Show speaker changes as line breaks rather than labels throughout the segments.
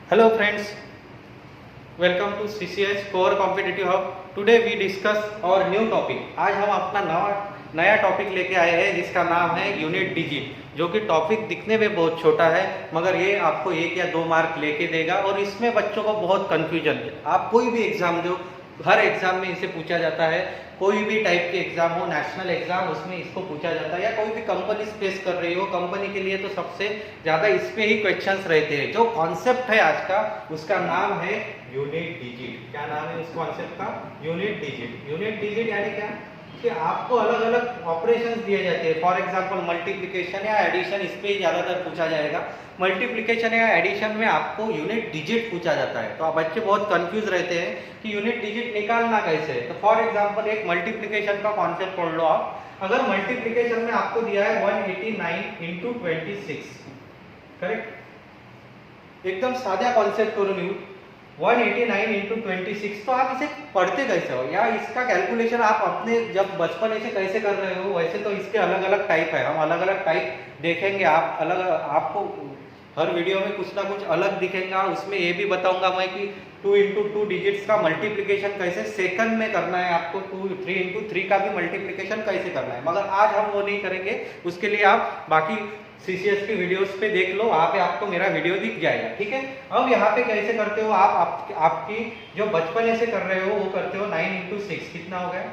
Hello friends, welcome to CCS Core Competitive Hub. Today we discuss our new topic. आज हम अपना नया topic लेके आए हैं जिसका नाम है यूनिट डिजिट, जो कि टॉपिक दिखने में बहुत छोटा है मगर ये आपको 1 या 2 मार्क लेके देगा और इसमें बच्चों को बहुत कन्फ्यूजन है। आप कोई भी एग्जाम दो, हर एग्जाम में इसे पूछा जाता है। कोई भी टाइप के एग्जाम हो, नेशनल एग्जाम, उसमें इसको पूछा जाता है, या कोई भी कंपनी फेस कर रही हो, कंपनी के लिए तो सबसे ज़्यादा इस पे ही क्वेश्चंस रहते हैं। जो कॉन्सेप्ट है आज का, उसका नाम है यूनिट डिजिट। क्या नाम है उस कॉन्सेप्ट का? Unit digit. यूनिट डिजिट यानी क्या कि आपको अलग अलग ऑपरेशंस दिए जाते हैं। फॉर एग्जांपल मल्टीप्लिकेशन या एडिशन, इस पे ही ज़्यादातर पूछा जाएगा। मल्टीप्लिकेशन या एडिशन में आपको यूनिट डिजिट पूछा जाता है, तो आप बच्चे बहुत कंफ्यूज रहते हैं कि यूनिट डिजिट निकालना कैसे है। तो फॉर एग्जांपल एक मल्टीप्लिकेशन का कॉन्सेप्ट पढ़ लो आप। अगर मल्टीप्लिकेशन में आपको दिया है 189 इंटू 26, करेक्ट, एकदम साधा कॉन्सेप्ट करून येऊ 189 इंटू 26, तो आप इसे पढ़ते कैसे हो, या इसका कैलकुलेशन आप अपने जब बचपन से कैसे कर रहे हो। वैसे तो इसके अलग अलग टाइप है, हम अलग अलग टाइप देखेंगे। आप अलग, आपको हर वीडियो में कुछ ना कुछ अलग दिखेगा। उसमें ये भी बताऊंगा मैं कि 2 इंटू 2 डिजिट्स का मल्टीप्लिकेशन कैसे सेकंड में करना है, आपको 3 इंटू 3 का भी मल्टीप्लिकेशन कैसे करना है, मगर आज हम वो नहीं करेंगे। उसके लिए आप बाकी सीसीएस की वीडियोस पे देख लो, वहाँ पे आपको मेरा वीडियो दिख जाएगा, ठीक है। अब यहाँ पे कैसे करते हो आपकी जो बचपन से कर रहे हो वो करते हो। 9 इंटू 6 कितना हो गया?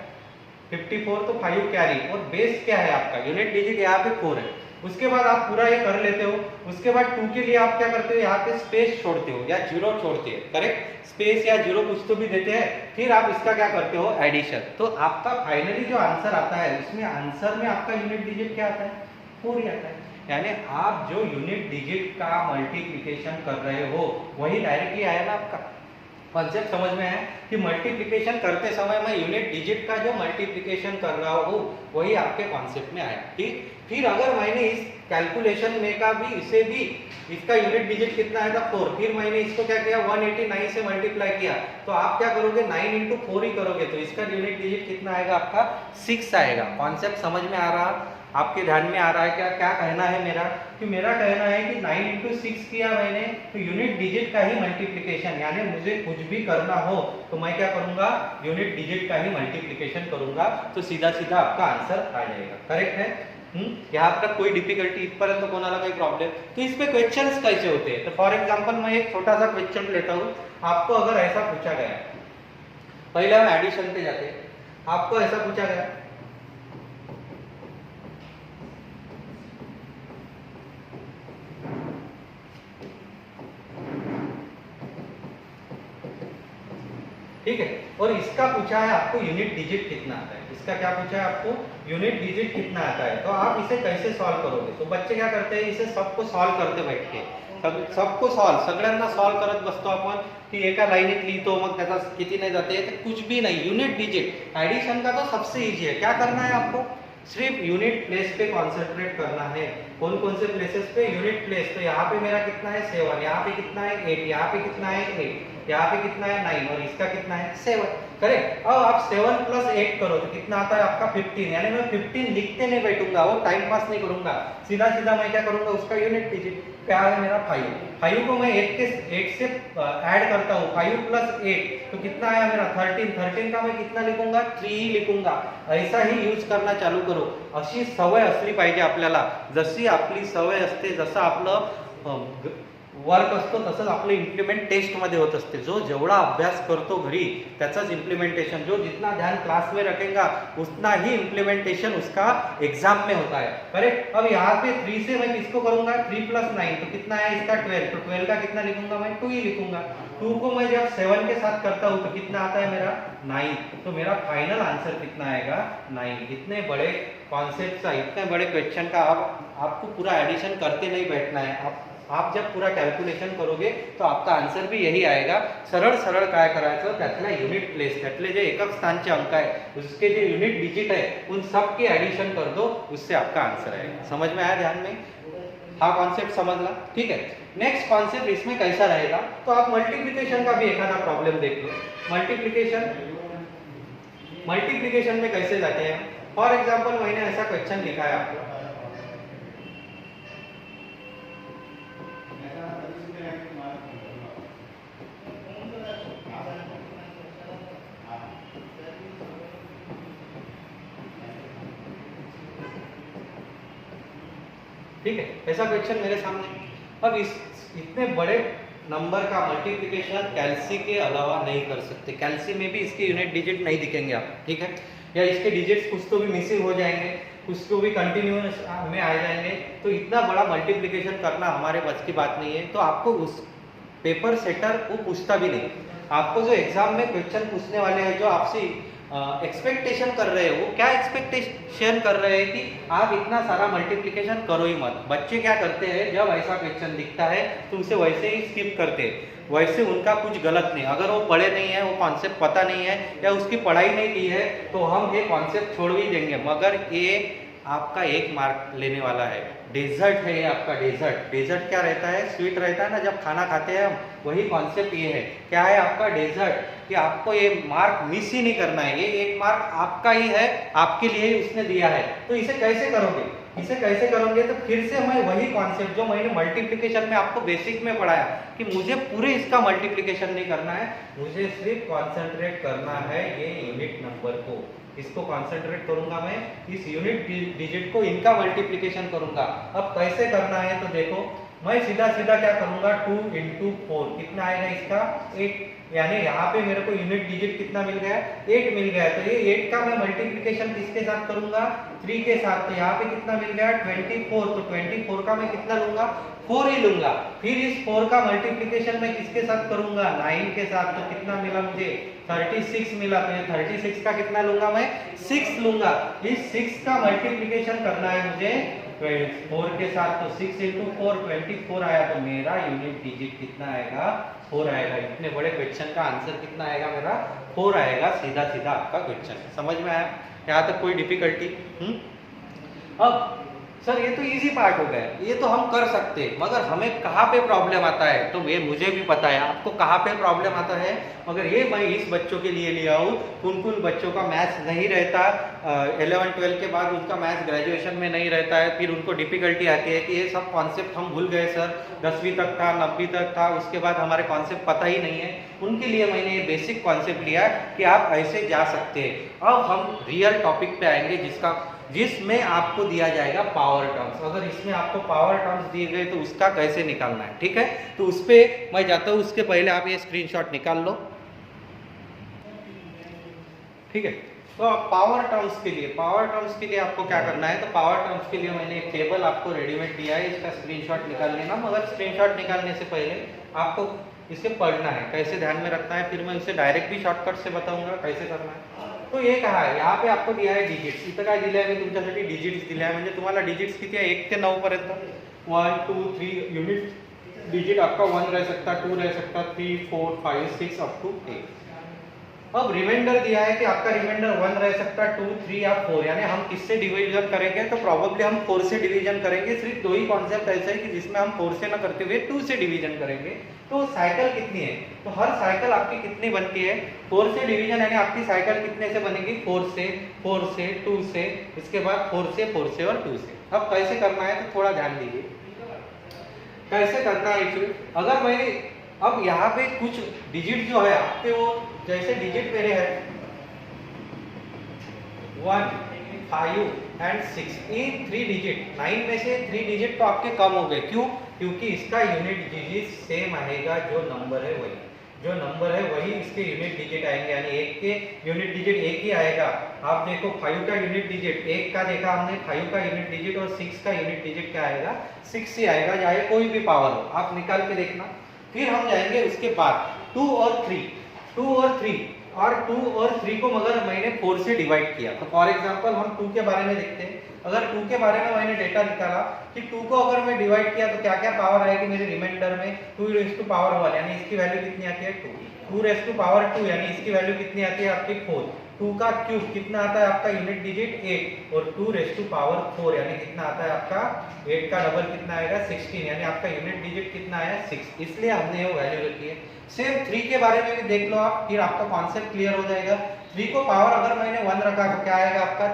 54, तो 5 कैरी, और बेस क्या है आपका? यूनिट डिजिट यहाँ पे 4 है। उसके बाद आप पूरा ये कर लेते हो। उसके बाद 2 के लिए आप क्या करते हो, यहाँ पे स्पेस छोड़ते हो या 0 छोड़ते हैं, करेक्ट। स्पेस या 0 कुछ तो भी देते हैं। फिर आप इसका क्या करते हो, एडिशन। तो आपका फाइनली जो आंसर आता है, उसमें आंसर में आपका यूनिट डिजिट क्या आता है? 4 ही आता है। यानी आप जो यूनिट डिजिट का मल्टीप्लिकेशन कर रहे हो वही डायरेक्टली आया ना आपका। कॉन्सेप्ट समझ में है कि मल्टीप्लिकेशन करते समय मैं यूनिट डिजिट का जो मल्टीप्लिकेशन कर रहा हूँ वही आपके कॉन्सेप्ट में आया, ठीक। फिर अगर मैंने इस कैलकुलेशन में का भी इसे भी इसका यूनिट डिजिट कितना आया था? 4। फिर मैंने इसको क्या किया, 189 से मल्टीप्लाई किया, तो आप क्या करोगे, 9 इंटू 4 ही करोगे, तो इसका यूनिट डिजिट कितना आएगा आपका? 6 आएगा। कॉन्सेप्ट समझ में आ रहा, आपके ध्यान में आ रहा है क्या? क्या कहना है मेरा कि मेरा कहना है कि 9 इंटू 6 किया मैंने, तो यूनिट डिजिट का ही मल्टीप्लिकेशन, यानी मुझे कुछ भी करना हो तो मैं क्या करूंगा, यूनिट डिजिट का ही मल्टीप्लिकेशन करूंगा, तो सीधा सीधा आपका आंसर आ जाएगा, करेक्ट है। यहाँ तक कोई डिफिकल्टी, इथपर्यंत कोणाला काही प्रॉब्लेम? तो इस पे क्वेश्चंस कैसे होते हैं? तो फॉर एग्जांपल मैं एक छोटा सा क्वेश्चन लेता हूँ। आपको अगर ऐसा पूछा गया, पहले हम एडिशन पे जाते हैं। आपको ऐसा पूछा गया, ठीक है, और इसका पूछा है आपको यूनिट डिजिट कितना आता है। इसका क्या पूछा है आपको? यूनिट डिजिट कितना आता है। तो आप इसे कैसे सॉल्व करोगे? तो बच्चे क्या करते हैं, इसे सबको सॉल्व करते बैठ के, सबको सगळ्यांना सॉल्व करत बसतो आपण की एका लाईनीत लिहितो, मग त्याचा किती नाही जाते, तो कुछ भी नहीं। यूनिट डिजिट एडिशन का तो सबसे इजी है। क्या करना है आपको? सिर्फ यूनिट प्लेस पे कॉन्सेंट्रेट करना है। कौन कौन से प्लेसेस पे? Unit place. तो यहाँ पे मेरा कितना है? 7, यहाँ पे कितना है? 8, यहाँ पे कितना है? 8, यहाँ पे कितना है? 9, और इसका कितना है? 7, करेक्ट। अब आप 7 प्लस 8 करो तो कितना आता है आपका? 15। यानी मैं 15 लिखते नहीं बैठूंगा, वो टाइम पास नहीं करूंगा, सीधा सीधा मैं क्या करूंगा, उसका यूनिट डिजिट क्या है मेरा? 5 को मैं 8 से ऐड करता हूँ, 5 प्लस 8, तो कितना आया मेरा? 13 का मैं कितना लिखूंगा? 3 ही लिखूंगा। ऐसा ही यूज करना चालू करो। अशी सवय असली पाहिजे आपल्याला। जशी आपली सवय असते, जसं आपलं वर्क असतो, तसंच आपलं इम्प्लिमेंट टेस्ट मध्ये होत असते। जो जेवढा अभ्यास करतो घरी त्याचाच इम्प्लीमेंटेशन, जो जितना ध्यान क्लास में रखेगा उतना ही इम्प्लीमेंटेशन उसका एग्जाम में होता है, करेक्ट। अब यहाँ पे 3 से मैं किसको करूंगा? 3 प्लस 9, तो कितना है इसका? 12, तो 12 का कितना लिखूंगा मैं? 2 ही लिखूंगा। 2 को मैं जब 7 के साथ करता हूँ तो कितना आता है मेरा? 9। तो मेरा फाइनल आंसर कितना आएगा? 9। इतने बड़े कॉन्सेप्ट का, इतने बड़े क्वेश्चन का आपको पूरा एडिशन करते नहीं बैठना है। आप जब पूरा कैलकुलेशन करोगे तो आपका आंसर भी यही आएगा। सरळ सरळ काय करायचं, त्यातला यूनिट प्लेस, त्यातले जे एकक स्थानचे अंक है, उसके जो यूनिट डिजिट है, उन सब के एडिशन कर दो, उससे आपका आंसर आएगा। समझ में आया? ध्यान में हाँ कॉन्सेप्ट समझला, ठीक है। नेक्स्ट कॉन्सेप्ट इसमें कैसा रहेगा, तो आप मल्टीप्लिकेशन का भी एखादा प्रॉब्लम देख लो। मल्टीप्लिकेशन में कैसे जाते हैं? फॉर एग्जाम्पल मैंने ऐसा क्वेश्चन लिखा है आपको, ठीक है, ऐसा क्वेश्चन मेरे सामने। अब इस इतने बड़े नंबर का मल्टीप्लिकेशन कैल्सी के अलावा नहीं कर सकते, कैल्सी में भी इसके यूनिट डिजिट नहीं दिखेंगे आप, ठीक है, या इसके डिजिट्स कुछ तो भी मिसिंग हो जाएंगे, कुछ तो भी कंटिन्यूस में आ जाएंगे। तो इतना बड़ा मल्टीप्लिकेशन करना हमारे बस की बात नहीं है। तो आपको उस पेपर सेटर वो पूछता भी नहीं, आपको जो एग्जाम में क्वेश्चन पूछने वाले हैं, जो आपसे एक्सपेक्टेशन कर रहे हो, वो क्या एक्सपेक्टेशन कर रहे हैं कि आप इतना सारा मल्टीप्लिकेशन करो ही मत। बच्चे क्या करते हैं, जब ऐसा क्वेश्चन दिखता है तो उसे वैसे ही स्किप करते हैं, वैसे उनका कुछ गलत नहीं, अगर वो पढ़े नहीं है, वो कॉन्सेप्ट पता नहीं है या उसकी पढ़ाई नहीं की है तो हम ये कॉन्सेप्ट छोड़ भी देंगे। मगर ये आपका 1 मार्क लेने वाला है। डेजर्ट है ये आपका, डेजर्ट। डेजर्ट क्या रहता है, स्वीट रहता है ना जब खाना खाते हैं हम, वही कॉन्सेप्ट ये है। क्या है आपका डेजर्ट, कि आपको ये मार्क मिस ही नहीं करना है, ये 1 मार्क आपका ही है, आपके लिए ही उसने दिया है। तो इसे कैसे करोगे, इसे कैसे करोगे, तो फिर से मैं वही कॉन्सेप्ट जो मैंने मल्टीप्लिकेशन में आपको बेसिक में पढ़ाया कि मुझे पूरे इसका मल्टीप्लिकेशन नहीं करना है, मुझे सिर्फ कॉन्सेंट्रेट करना है ये यूनिट नंबर को, इसको कॉन्सेंट्रेट करूंगा मैं, इस यूनिट डिजिट को, इनका मल्टीप्लिकेशन करूंगा। अब कैसे करना है तो देखो, मैं सीधा सीधा क्या करूंगा, 2 × 4 कितना आएगा इसका 8, यानी यहाँ पे मेरे को यूनिट डिजिट कितना मिल गया, 8 मिल गया। तो ये 8 का मैं मल्टीप्लिकेशन किसके साथ करूंगा, 3 के साथ। तो यहाँ पे कितना मिल गया 24, तो 24 का मैं कितना लूंगा, 4 ही लूंगा। फिर इस 4 का मल्टीप्लिकेशन मैं किसके साथ करूंगा, 9 के साथ। तो कितना मिला मुझे, 36 मिला। तो ये 36 का कितना लूंगा मैं, 6 लूंगा। इस 6 का मल्टीप्लिकेशन करना है मुझे 4 के साथ, तो 6 × 4 24 आया। तो मेरा यूनिट डिजिट कितना आएगा, 4 आएगा। इतने बड़े क्वेश्चन का आंसर कितना आएगा मेरा, 4 आएगा। सीधा सीधा आपका क्वेश्चन समझ में आया, यहाँ तक कोई डिफिकल्टी? अब सर ये तो इजी पार्ट हो गया, ये तो हम कर सकते हैं, मगर हमें कहाँ पे प्रॉब्लम आता है, तो ये मुझे भी पता है आपको कहाँ पे प्रॉब्लम आता है। मगर ये मैं इस बच्चों के लिए लिया हूँ, कुन बच्चों का मैथ्स नहीं रहता, 11-12 के बाद उनका मैथ्स ग्रेजुएशन में नहीं रहता है, फिर उनको डिफिकल्टी आती है कि ये सब कॉन्सेप्ट हम भूल गए सर, 10वीं तक था, 9वीं तक था, उसके बाद हमारे कॉन्सेप्ट पता ही नहीं है। उनके लिए मैंने ये बेसिक कॉन्सेप्ट लिया कि आप ऐसे जा सकते हैं। अब हम रियल टॉपिक पे आएंगे जिसमें आपको दिया जाएगा पावर टर्म्स। अगर इसमें आपको पावर टर्म्स दिए गए तो उसका कैसे निकालना है, ठीक है। तो उस पर मैं जाता हूँ, उसके पहले आप ये स्क्रीनशॉट निकाल लो, ठीक है। तो पावर टर्म्स के लिए आपको क्या करना है, तो पावर टर्म्स के लिए मैंने एक टेबल आपको रेडीमेड दिया है, इसका स्क्रीनशॉट निकाल लेना। मगर स्क्रीनशॉट निकालने से पहले आपको इसे पढ़ना है, कैसे ध्यान में रखना है, फिर मैं इसे डायरेक्ट भी शॉर्टकट से बताऊंगा कैसे करना है। तो ये कहा है, यहाँ पे आपको दिया है डिजिट्स, इथं काय दिलं आहे, मी तुमच्यासाठी डिजिट्स दिले आहे, म्हणजे तुम्हाला डिजिट्स किती आहे 1 ते 9 पर्यंत, 1 2 3 यूनिट डिजिट आपका 1 रह सकता, 2 रह सकता, 3 4 5 6 अप टू 8। अब रिमाइंडर दिया है कि आपका रिमाइंडर 1 रह सकता, 2 3 या 4, यानी हम किससे डिवीजन करेंगे, तो प्रॉब्ली हम 4 से डिवीजन करेंगे। सिर्फ 2 ही कॉन्सेप्ट ऐसा है कि जिसमें हम 4 से ना करते हुए 2 से डिवीजन करेंगे। तो साइकिल कितनी है, तो हर साइकिल आपकी कितनी बनती है, 4 से डिवीजन, यानी आपकी साइकिल कितने से बनेगी, 4 से 2 से, इसके बाद 4 से और 2 से। अब कैसे करना है तो थोड़ा ध्यान दीजिए, कैसे करना है इसे। अगर मैं अब यहाँ पे कुछ डिजिट जो है आपके, वो जैसे डिजिट मेरे है 1 5 एंड 6, ये 3 डिजिट, 9 में से 3 डिजिट तो आपके कम हो गए। क्यों, क्योंकि इसका यूनिट डिजिट सेम आएगा, जो नंबर है वही इसके यूनिट डिजिट आएंगे, यानी 1 के यूनिट डिजिट 1 ही आएगा। आप देखो 5 का यूनिट डिजिट 1 का देखा हमने, 5 का यूनिट डिजिट और 6 का यूनिट डिजिट क्या आएगा, 6 ही आएगा, चाहे कोई भी पावर हो, आप निकाल के देखना। फिर हम जाएंगे उसके बाद 2 और 3 को मगर मैंने 4 से डिवाइड किया। तो फॉर एग्जांपल हम 2 के बारे में देखते हैं। अगर 2 के बारे में मैंने डेटा निकाला कि 2 को अगर मैं डिवाइड किया तो क्या क्या पावर आएगी मेरे रिमाइंडर में, 2 यानी इसकी वैल्यू कितनी आती है 2 यानी इसकी वैल्यू कितनी आती है आपकी 4, 2 का क्यूब कितना आता है आपका यूनिट डिजिट 8, और 2 यानी कितना आता है आपका 8 का डबल कितना आएगा 16, यानी आपका यूनिट डिजिट कितना आया 6, इसलिए हमने वो वैल्यू रखी है। सेम 3 के बारे में भी देख लो आप, फिर आपका कॉन्सेप्ट क्लियर हो जाएगा। 3 को पावर अगर मैंने 1 रखा तो क्या आएगा आपका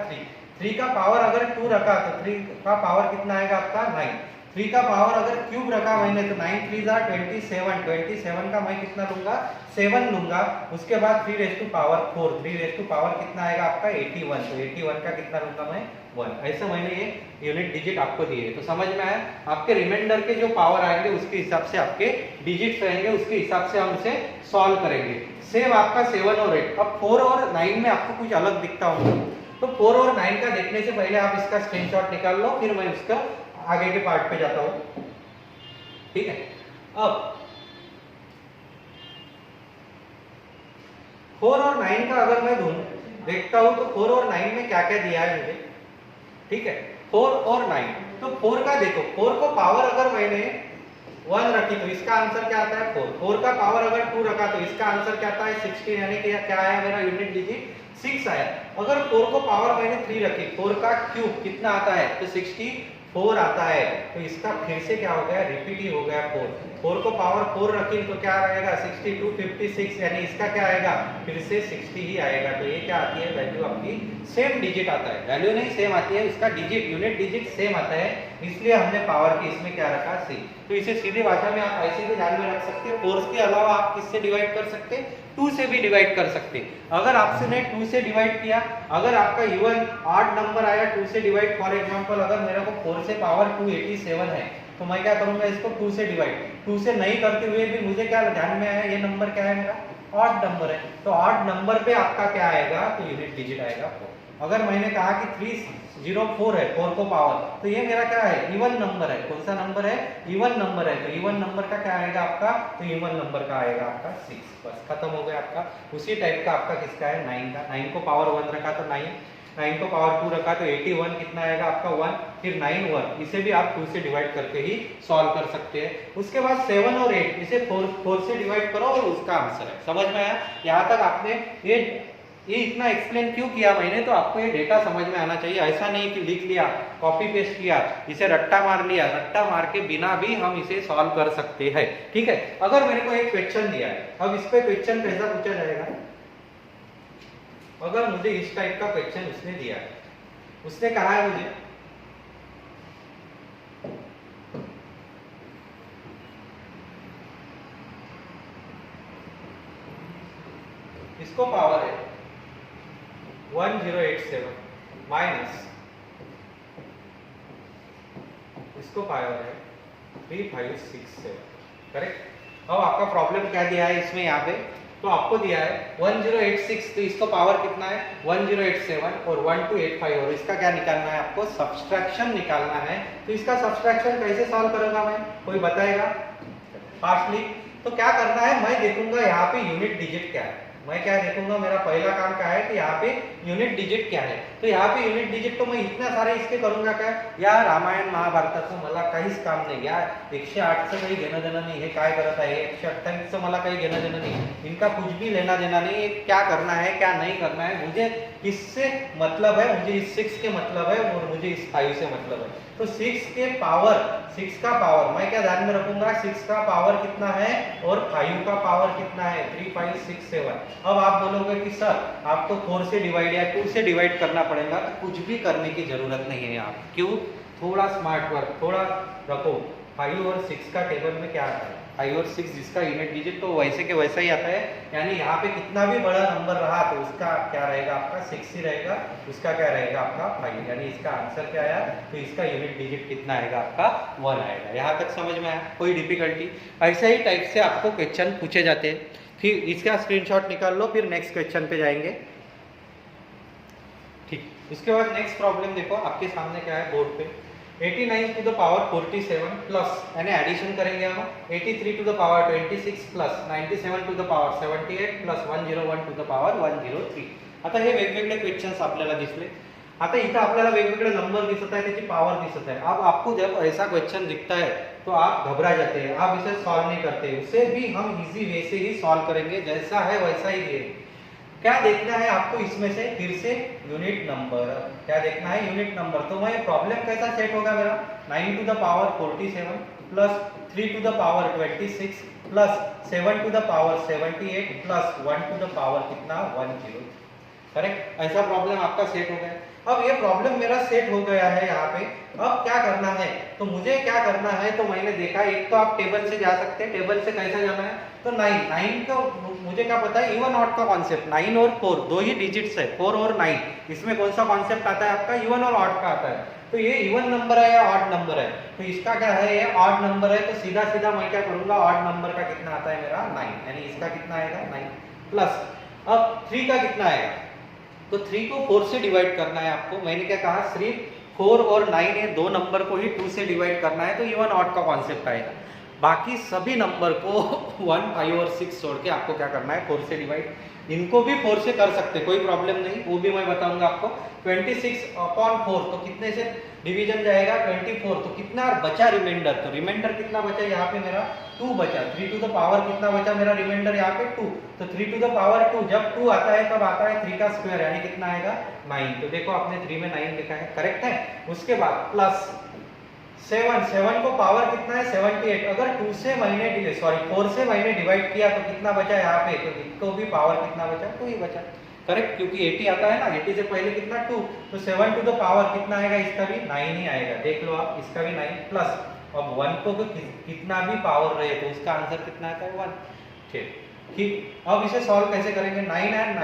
3 का पावर अगर 2 रखा तो 3 का पावर कितना आएगा आपका 9, 3 का पावर अगर क्यूब रखा मैंने तो 9 3 जा 27, 27 का मैं कितना लूंगा 7 लूंगा। उसके बाद 3 raise to power 4, 3 raise to power कितना आएगा आपका 81, तो 81 का कितना लूंगा मैं 1। ऐसे मैंने ये यूनिट डिजिट आपको दिए, तो समझ में आया। आपके रिमाइंडर के जो पावर आएंगे उसके हिसाब से आपके डिजिट्स रहेंगे, उसके हिसाब से हम इसे सॉल्व करेंगे। सेम आपका 7 और 8। अब 4 और 9 में आपको कुछ अलग दिखता होगा, तो 4 और 9 का देखने से पहले आप इसका स्क्रीनशॉट निकाल लो, फिर मैं उसका आगे के पार्ट पे जाता हूं। ठीक है, अब 4 और 9 का अगर मैं देखता हूं तो 4 और 9 में क्या क्या दिया है मुझे। ठीक है, 4 और 9, तो 4 का देखो, 4 को पावर अगर मैंने 1 रखी तो इसका आंसर क्या आता है 4। 4 का पावर अगर 2 रखा तो इसका आंसर क्या आता है 16, यानी कि क्या आया मेरा यूनिट डिजिट 6 आया। अगर 4 को पावर मैंने 3 रखी, 4 का क्यूब कितना आता है तो 64 आता है, तो इसका फिर से क्या हो गया रिपीट ही हो गया 4। 4 को पावर 4 रखी तो क्या रहेगा 62 56, यानी इसका क्या आएगा फिर से 60 ही आएगा। तो ये क्या आती है वैल्यू आपकी सेम डिजिट आता है, वैल्यू नहीं सेम आती है, इसका डिजिट यूनिट डिजिट सेम आता है, इसलिए हमने पावर की इसमें क्या रखा 6। तो इसे सीधी भाषा में आप ऐसे भी ध्यान में रख सकते हैं। 4 के अलावा आप किससे डिवाइड कर सकते हैं 2 से भी डिवाइड कर सकते हैं। अगर आपसे ने 2 से डिवाइड किया, अगर आपका इवन ऑड नंबर आया 2 से डिवाइड, फॉर एग्जांपल अगर मेरे को 4 से पावर 287 है तो मैं क्या करूंगा इसको 2 से डिवाइड। 2 से नहीं करते हुए भी मुझे क्या ध्यान में आया ये नंबर क्या है मेरा ऑड नंबर है, तो ऑड नंबर पे आपका क्या आएगा तो यूनिट डिजिट आएगा 4। अगर मैंने कहा कि 304 है 4 को पावर, तो ये मेरा क्या है इवन नंबर है। कौन सा नंबर है इवन नंबर है, तो इवन नंबर का क्या आएगा आपका तो इवन नंबर का आएगा आपका 6। बस खत्म हो गया आपका। उसी टाइप का आपका किसका है 9 का। 9 को पावर 1 रखा तो 9, 9 को पावर 2 रखा तो 81 कितना आएगा आपका 1, फिर 9 1, इसे भी आप 2 से डिवाइड करके ही सॉल्व कर सकते हैं। उसके बाद 7 और 8 इसे 4 से डिवाइड करो और उसका आंसर है। समझ में आया। यहाँ तक आपने ये इतना एक्सप्लेन क्यों किया मैंने, तो आपको ये डेटा समझ में आना चाहिए। ऐसा नहीं कि लिख लिया कॉपी पेस्ट किया, इसे रट्टा मार लिया, रट्टा मार के बिना भी हम इसे सॉल्व कर सकते हैं। ठीक है, अगर मेरे को एक क्वेश्चन दिया है, अब इस पे क्वेश्चन कैसा पूछा जाएगा। अगर मुझे इस टाइप का क्वेश्चन उसने दिया है, उसने कहा है मुझे इसको पावर है 1087 माइनस इसको पावर है 3567। करेक्ट। अब आपका प्रॉब्लम क्या दिया है इसमें, यहाँ पे तो आपको दिया है 1086, तो इसको पावर कितना है 1087 और 1285, और इसका क्या निकालना है आपको सब्सट्रैक्शन निकालना है। तो इसका सब्सट्रैक्शन कैसे सॉल्व करूंगा मैं, कोई बताएगा फास्टली। तो क्या करना है, मैं देखूंगा यहाँ पे यूनिट डिजिट क्या है। मैं क्या देखूंगा, मेरा पहला काम क्या है कि यहाँ पे यूनिट डिजिट क्या है। तो यहाँ पे यूनिट डिजिट तो मैं इतना सारे इसके करूंगा क्या, या रामायण महाभारताचं मला काहीच काम नाही, या 108चं काही घेणं देणं नाही, हे काय करत आहे 128चं मला काही घेणं देणं नहीं, इनका कुछ भी लेना देना नहीं, क्या करना है क्या नहीं करना है, मुझे इससे मतलब है, मुझे इस 6 के मतलब है और मुझे इस 5 से मतलब है। तो 6 के पावर 6 का पावर मैं क्या ध्यान में रखूंगा 6 का पावर कितना है और 5 का पावर कितना है 3567। अब आप बोलोगे कि सर आप तो 4 से डिवाइड या 2 से डिवाइड करना पड़ेगा, तो कुछ भी करने की जरूरत नहीं है। आप क्यों, थोड़ा स्मार्ट वर्क थोड़ा रखो। 5 और 6 का टेबल में क्या आता है 5 और 6 जिसका यूनिट डिजिट तो वैसे के वैसा ही आता है, यानी यहाँ पे कितना भी बड़ा नंबर रहा तो उसका क्या रहेगा आपका 6 ही रहेगा, उसका क्या रहेगा आपका 5, यानी इसका आंसर क्या आया तो इसका यूनिट डिजिट कितना आएगा आपका 1 आएगा। यहाँ तक समझ में आया, कोई डिफिकल्टी। ऐसे ही टाइप से आपको क्वेश्चन पूछे जाते हैं। फिर इसका स्क्रीनशॉट निकाल लो, फिर नेक्स्ट क्वेश्चन पे जाएंगे। ठीक, उसके बाद नेक्स्ट प्रॉब्लम देखो आपके सामने क्या है बोर्ड पे। 89 टू द पावर 47 प्लस, यानी एडिशन करेंगे हम 83 to the power 26 plus 97 to the power 78 plus 101 to the power 103। आता हे वेगवेगळे क्वेश्चन्स आपल्याला दिसले। आता इथं आपल्याला वेगवेगळे नंबर दिसत आहे, त्याची पावर दिसत है। अब आपको जब ऐसा क्वेश्चन दिखता है तो आप घबरा जाते हैं, आप इसे सॉल्व नहीं करते। उसे भी हम इजी वे से ही सॉल्व करेंगे, जैसा है वैसा ही दिए। क्या देखना है आपको इसमें से, फिर से यूनिट नंबर। क्या देखना है यूनिट नंबर। तो मैं प्रॉब्लम कैसा सेट होगा मेरा 9 to the power 47 plus 3 to the power 26 plus 7 to the power 78 plus 1 to the power कितना 103। करेक्ट, ऐसा प्रॉब्लम आपका सेट हो गया। अब ये प्रॉब्लम मेरा सेट हो गया है यहाँ पे। अब क्या करना है, तो मुझे क्या करना है, तो मैंने देखा एक तो आप टेबल से जा सकते हैं। टेबल से कैसा जाना है, तो 9 का मुझे क्या पता है, इवन ऑड का कॉन्सेप्ट। 9 और 4 दो ही डिजिट्स है, 4 और 9। इसमें कौन सा कॉन्सेप्ट आता है आपका, इवन और ऑड का आता है। तो ये इवन नंबर है या ऑड नंबर है, तो इसका क्या है, ये ऑड नंबर है। तो सीधा सीधा मैं क्या करूंगा, ऑड नंबर का कितना आता है मेरा 9, यानी इसका कितना आएगा 9 प्लस। अब 3 का कितना आएगा, तो 3 को 4 से डिवाइड करना है आपको। मैंने क्या कहा, सिर्फ 4 और 9 ये दो नंबर को ही 2 से डिवाइड करना है, तो इवन ऑड का कॉन्सेप्ट आएगा। बाकी सभी नंबर को 1, 5 और 6 छोड़ के आपको क्या करना है, 4 से डिवाइड। इनको भी 4 से कर सकते, कोई प्रॉब्लम नहीं, वो भी मैं बताऊंगा आपको। 26/4 तो कितने से डिवीजन जाएगा, 24। तो कितना बचा रिमाइंडर, तो रिमाइंडर कितना बचा यहाँ पे मेरा 2 बचा। 3 टू द पावर कितना बचा मेरा रिमाइंडर यहाँ पे 2। तो 3 टू द पावर 2, जब 2 आता है तब आता है 3 का स्क्वायर, यानी कितना आएगा 9। तो देखो आपने 3 में 9 लिखा है, करेक्ट है। उसके बाद प्लस 7 को पावर कितना है 78। अगर 2 से मैंने 4 से मैंने डिवाइड किया तो कितना बचा यहाँ पे, तो इसको भी पावर कितना बचा, 2 ही बचा, करेक्ट। क्योंकि 80 आता है ना, 80 से पहले कितना 2, तो 7 टू द पावर कितना आएगा, इसका भी 9 ही आएगा। देख लो आप, इसका भी 9 प्लस। अब 1 को कितना भी पावर रहे तो उसका आंसर कितना आता है 1। ठीक, अब इसे सॉल्व कैसे करेंगे, 9 एंड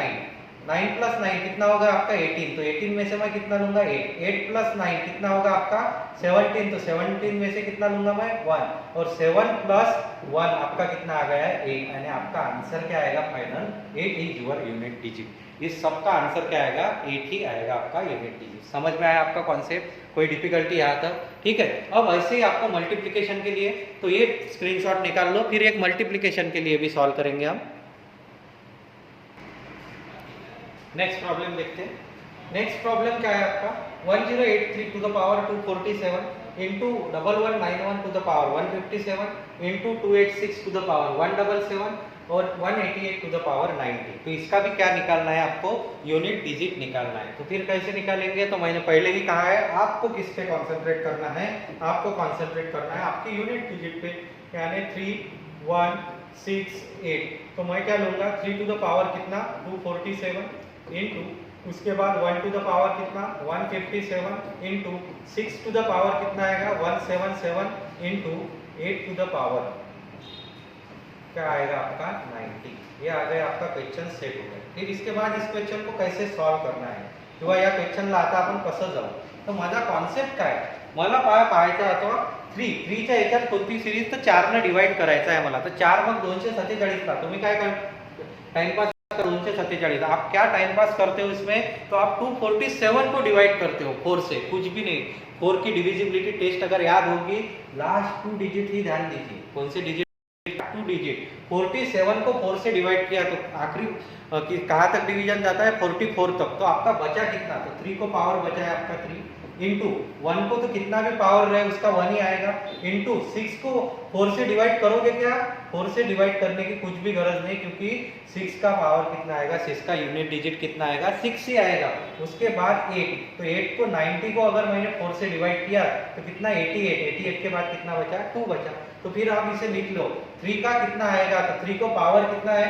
9 प्लस 9 कितना होगा आपका 18। तो 18 में से मैं कितना लूंगा 8। 8 प्लस 9 कितना होगा आपका 17। तो 17 में से कितना लूंगा मैं 1। और 7 प्लस 1 आपका कितना आ गया है 8, यानी आपका आंसर क्या आएगा final, 8 is your unit digit. इस सब का आंसर क्या आएगा, 8 ही आएगा आपका यूनिट डिजिट। समझ में आया आपका कॉन्सेप्ट, कोई डिफिकल्टी यहाँ तक, ठीक है। अब ऐसे ही आपको मल्टीप्लिकेशन के लिए, तो ये स्क्रीनशॉट निकाल लो, फिर एक मल्टीप्लिकेशन के लिए भी सॉल्व करेंगे हम। नेक्स्ट प्रॉब्लम देखते हैं। नेक्स्ट प्रॉब्लम क्या है आपका, 1083 to the power 247 into 1191 to the power 157 into 286 to the power 177 और 188 टू द पावर 90। तो इसका भी क्या निकालना है आपको, यूनिट डिजिट निकालना है। तो फिर कैसे निकालेंगे, तो मैंने पहले ही कहा है आपको किस पे कॉन्सेंट्रेट करना है, आपको कॉन्सेंट्रेट करना है आपकी यूनिट डिजिट पे, यानी 3, 1, 6, 8। तो मैं क्या लूंगा, 3 टू द पावर कितना 247 इंटू, उसके बाद 1 टू द पावर कितना 157 इंटू 6 टू द पावर कितना आएगा 177 इंटू 8 टू द पावर क्या आएगा आपका 90। ये आ गया आपका क्वेश्चन सेट हो गया। फिर इसके बाद इस क्वेश्चन को कैसे सॉल्व करना है किंवा या क्वेश्चनला आता आपण कसं जाऊ, तर माझा कॉन्सेप्ट काय, मला पाहायचा होता 3च्या याच्यात कोणती सिरीज, तर 4 ने डिवाइड करायचा आहे मला। तर 4 मग 247 ला तुम्ही काय टाइमपास 247, आप क्या टाइम पास करते हो इसमें, तो आप 247 को डिवाइड करते हो 4 से, कुछ भी नहीं। 4 की डिविजिबिलिटी टेस्ट अगर याद होगी, लास्ट 2 डिजिट ही ध्यान दीजिए, कौन से डिजिट, 2 डिजिट। 47 को 4 से डिवाइड किया तो आखिरी कहाँ तक डिवीजन जाता है 44 तक। तो आपका बचा कितना, तो 3 को पावर बचा है आपका 3 इंटू 1 को तो कितना भी पावर रहे उसका 1 ही आएगा, इंटू 6 को 4 से डिवाइड करोगे क्या, 4 से डिवाइड करने की कुछ भी गरज नहीं, क्योंकि 6 का पावर कितना आएगा, 6 का यूनिट डिजिट कितना आएगा 6 ही आएगा। उसके बाद 8, तो 8 को 90 को अगर मैंने 4 से डिवाइड किया तो कितना 88 के बाद कितना बचा 2 बचा। तो फिर आप इसे लिख लो, 3 का कितना आएगा, तो 3 को पावर कितना है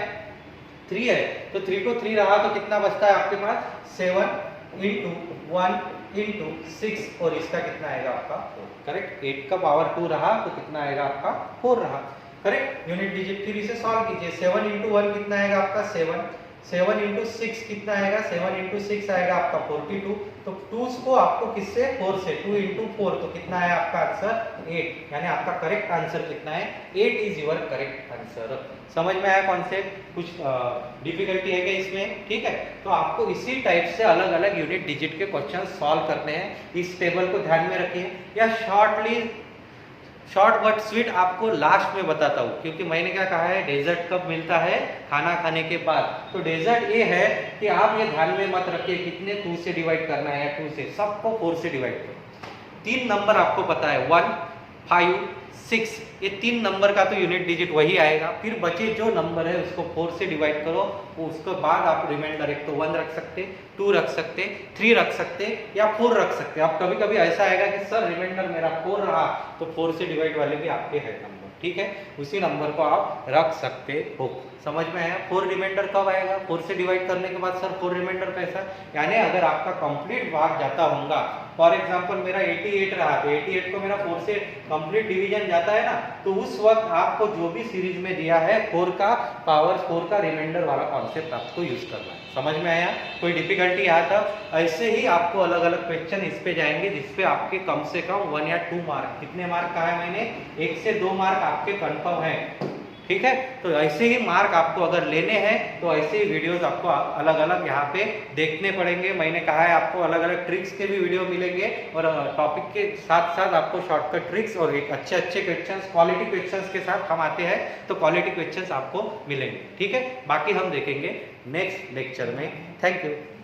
3 है, तो 3 को 3 रहा तो कितना बचता है आपके पास 7 इंटू 1 इंटू 6 और इसका कितना आएगा आपका 4, करेक्ट। 8 का पावर 2 रहा तो कितना आएगा आपका 4 रहा, करेक्ट यूनिट डिजिट। फिर इसे सॉल्व कीजिए, 7 इंटू 1 कितना आएगा आपका 7, 7 इंटू 6 कितना आएगा, 7 इंटू 6 आएगा आपका 42। तो 2 को आपको किससे 4 से, 2 इंटू 4 तो कितना है आपका आंसर 8, यानी आपका करेक्ट आंसर कितना है 8 इज योर करेक्ट आंसर। समझ में आया कॉन्सेप्ट, कुछ डिफिकल्टी है क्या इसमें, ठीक है। तो आपको इसी टाइप से अलग अलग यूनिट डिजिट के क्वेश्चन सॉल्व करने हैं। इस टेबल को ध्यान में रखिए, या शॉर्ट बट स्वीट आपको लास्ट में बताता हूँ, क्योंकि मैंने क्या कहा है डेजर्ट कब मिलता है, खाना खाने के बाद। तो डेजर्ट ये है कि आप ये ध्यान में मत रखिए कितने 2 से डिवाइड करना है या 2 से, सबको 4 से डिवाइड करो। 3 नंबर आपको पता है 1, 5, 6, ये 3 नंबर का तो यूनिट डिजिट वही आएगा। फिर बचे जो नंबर है उसको 4 से डिवाइड करो, उसके बाद आप रिमाइंडर एक तो 1 रख सकते, 2 रख सकते, 3 रख सकते या 4 रख सकते। अब कभी कभी ऐसा आएगा कि सर रिमाइंडर मेरा 4 रहा, तो 4 से डिवाइड वाले भी आपके है नंबर, ठीक है, उसी नंबर को आप रख सकते हो। समझ में आया? 4 रिमाइंडर कब आएगा? 4 से डिवाइड करने के बाद सर 4 रिमाइंडर कैसा, यानी अगर आपका कंप्लीट भाग जाता होगा, फॉर एग्जांपल मेरा 88 रहा, तो 88 को मेरा 4 से कंप्लीट डिवीजन जाता है ना, तो उस वक्त आपको जो भी सीरीज में दिया है 4 का पावर 4 का रिमाइंडर वाला कॉन्सेप्ट आपको यूज करना है। समझ में आया? कोई डिफिकल्टी आया था? ऐसे ही आपको अलग अलग क्वेश्चन इस पे जाएंगे जिसपे आपके कम से कम 1 या 2 मार्क, कितने मार्क कहा है मैंने, 1 से 2 मार्क आपके कंफर्म है, ठीक है। तो ऐसे ही मार्क आपको अगर लेने हैं तो ऐसे ही वीडियोस आपको अलग अलग यहाँ पे देखने पड़ेंगे। मैंने कहा है आपको अलग अलग ट्रिक्स के भी वीडियो मिलेंगे और टॉपिक के साथ साथ आपको शॉर्टकट ट्रिक्स और एक अच्छे अच्छे क्वेश्चंस, क्वालिटी क्वेश्चंस के साथ हम आते हैं, तो क्वालिटी क्वेश्चंस आपको मिलेंगे, ठीक है। बाकी हम देखेंगे नेक्स्ट लेक्चर में। Thank you.